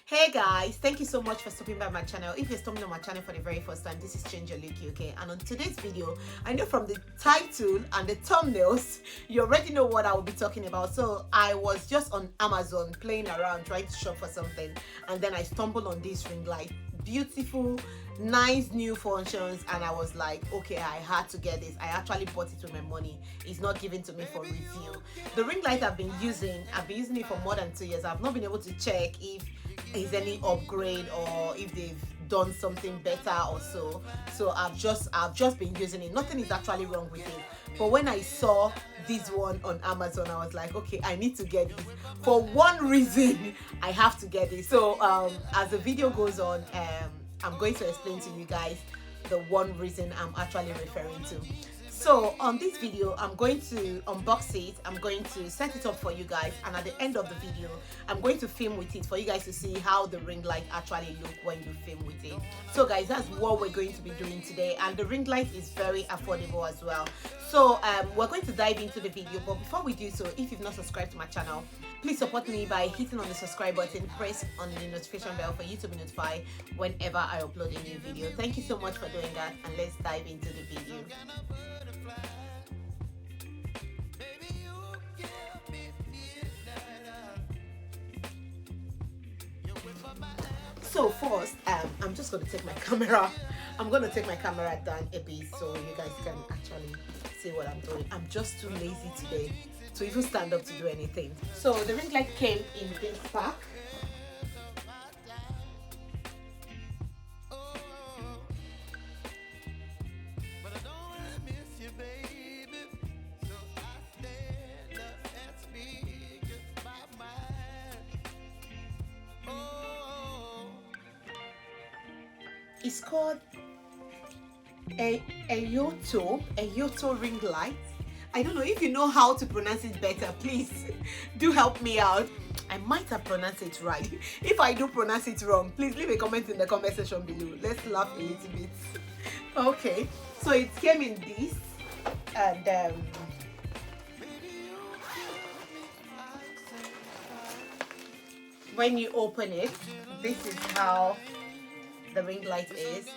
Hey guys, thank you so much for stopping by my channel. If you're stopping on my channel for the very first time, this is Change Your Look, okay? And on today's video, I know from the title and the thumbnails, you already know what I will be talking about. So I was just on Amazon playing around, trying to shop for something, and then I stumbled on this ring light. Beautiful, nice new functions, and I was like, okay, I had to get this. I actually bought it with my money. It's not given to me for review. The ring light I've been using it for more than 2 years. I've not been able to check if there's any upgrade or if they've done something better or so I've just been using it. Nothing is actually wrong with it, but when I saw this one on Amazon, I was like, okay, I need to get this for one reason. I have to get it. So as the video goes on, I'm going to explain to you guys the one reason I'm actually referring to. So on this video, I'm going to unbox it, I'm going to set it up for you guys, and at the end of the video, I'm going to film with it for you guys to see how the ring light actually look when you film with it. So guys, that's what we're going to be doing today, and the ring light is very affordable as well. So we're going to dive into the video, but before we do so, if you've not subscribed to my channel, please support me by hitting on the subscribe button, press on the notification bell for you to be notified whenever I upload a new video. Thank you so much for doing that, and let's dive into the video. So first, I'm just going to take my camera. I'm going to take my camera down a bit so you guys can actually see what I'm doing. I'm just too lazy today to even stand up to do anything. So the ring light came in this pack. It's called a Eoto ring light. I don't know if you know how to pronounce it better. Please do help me out. I might have pronounced it right. If I do pronounce it wrong, please leave a comment in the comment section below. Let's laugh a little bit. Okay, so it came in this, and when you open it, this is how the ring light is.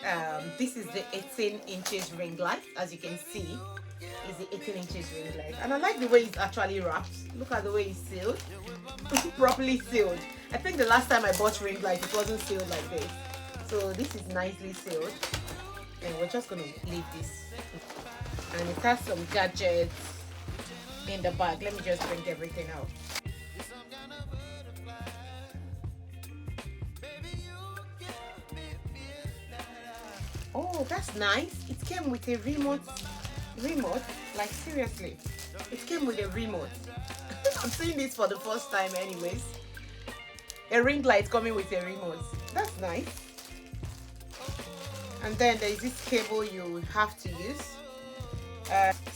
This is the 18 inches ring light. As you can see, is the 18 inches ring light, and I like the way it's actually wrapped. Look at the way it's sealed. Properly sealed. I think the last time I bought ring light, it wasn't sealed like this. So this is nicely sealed, and we're just gonna leave this. And it has some gadgets in the bag. Let me just bring everything out. Oh, that's nice. It came with a remote, like seriously, it came with a remote. I'm seeing this for the first time anyways. A ring light coming with a remote. That's nice. And then there is this cable you have to use.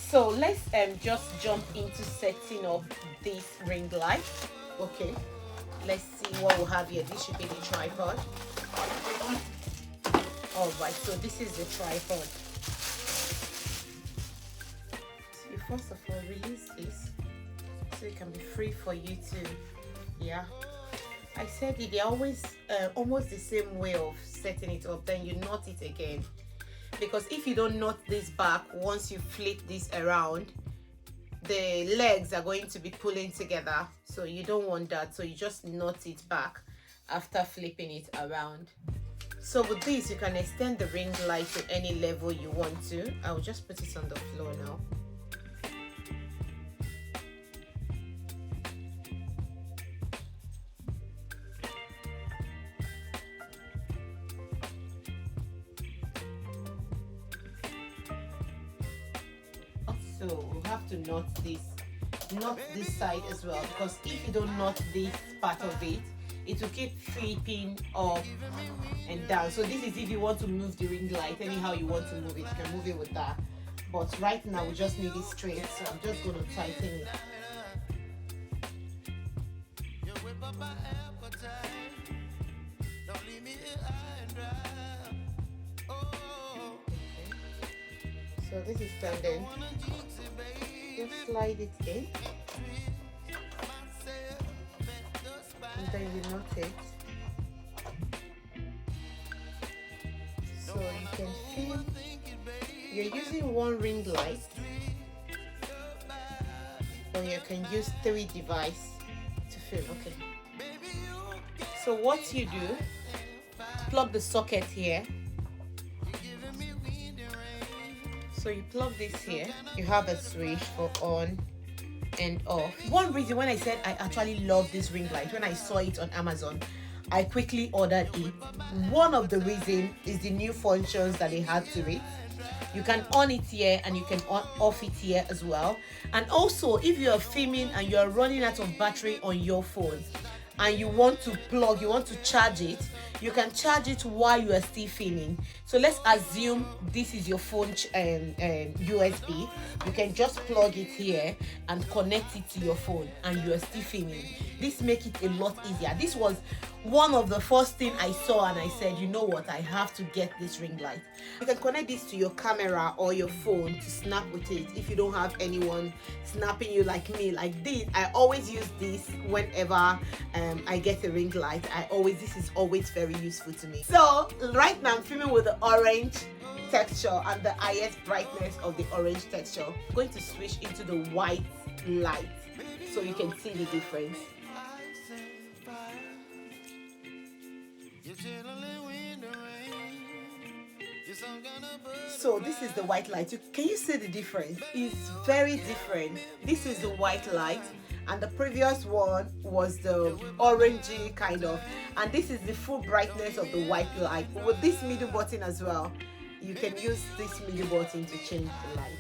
So let's just jump into setting up this ring light. Okay, let's see what we have here. This should be the tripod. Alright, so this is the tripod. So you first of all release this so it can be free for you to, yeah. I said it, they're always almost the same way of setting it up. Then you knot it again, because if you don't knot this back, once you flip this around, the legs are going to be pulling together, so you don't want that. So you just knot it back after flipping it around. So with this, you can extend the ring light to any level you want to. I'll just put it on the floor now. So we'll have to knot this side as well, because if you don't knot this part of it, it will keep flipping up and down. So this is if you want to move the ring light anyhow you want to move it, you can move it with that. But right now we just need it straight, so I'm just going to tighten it. So this is standing. Just slide it in. And then you knot it. can film. You're using one ring light, or you can use 3 devices to film. Okay. So what you do, plug the socket here. So you plug this here. You have a switch for on and off. One reason when I said I actually love this ring light, when I saw it on Amazon, I quickly ordered it. One of the reasons is the new functions that they had to it. You can on it here and you can on off it here as well. And also, if you are filming and you are running out of battery on your phone and you want to plug, you want to charge it, you can charge it while you are still filming. So let's assume this is your phone USB. You can just plug it here and connect it to your phone and you are still filming. This makes it a lot easier. This was one of the first thing I saw and I said, you know what, I have to get this ring light. You can connect this to your camera or your phone to snap with it if you don't have anyone snapping you like me. Like this, I always use this whenever I get a ring light. This is always very useful to me. So right now I'm filming with the orange texture and the highest brightness of the orange texture. I'm going to switch into the white light so you can see the difference. So this is the white light. Can you see the difference? It's very different. This is the white light and the previous one was the orangey kind of, and this is the full brightness of the white light. With this middle button as well, you can use this middle button to change the light.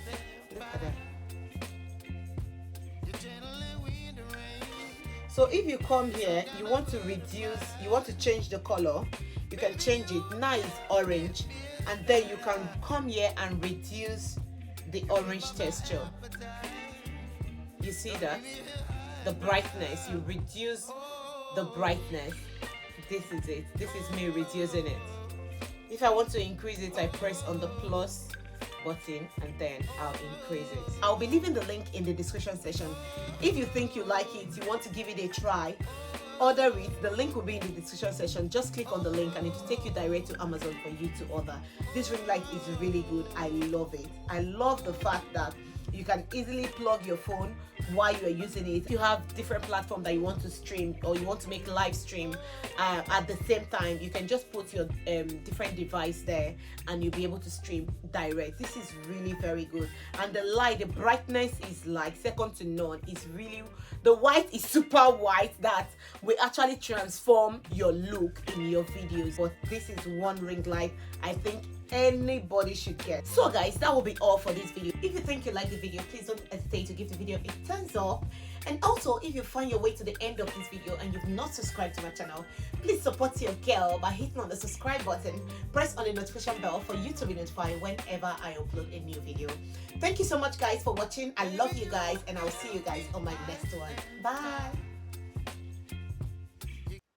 Look at that. So if you come here, you want to reduce, you want to change the color, you can change it. Now it's orange, and then you can come here and reduce the orange texture. You see that? The brightness, you reduce the brightness. This is it. This is me reducing it. If I want to increase it, I press on the plus button and then I'll increase it. I'll be leaving the link in the description section. If you think you like it, you want to give it a try, order it. The link will be in the description section. Just click on the link and it will take you direct to Amazon for you to order. This ring light is really good. I love it. I love the fact that you can easily plug your phone while you are using it. If you have different platforms that you want to stream or you want to make live stream at the same time, you can just put your different device there and you'll be able to stream direct. This is really very good. And the light, the brightness is like second to none. It's really, the white is super white that will actually transform your look in your videos. But this is one ring light I think anybody should get. So guys, that will be all for this video. If you think you like the video, please don't hesitate to give the video a thumbs up. And also, if you find your way to the end of this video and you've not subscribed to my channel, please support your girl by hitting on the subscribe button, press on the notification bell for you to be notified whenever I upload a new video. Thank you so much guys for watching. I love you guys and I'll see you guys on my next one. Bye.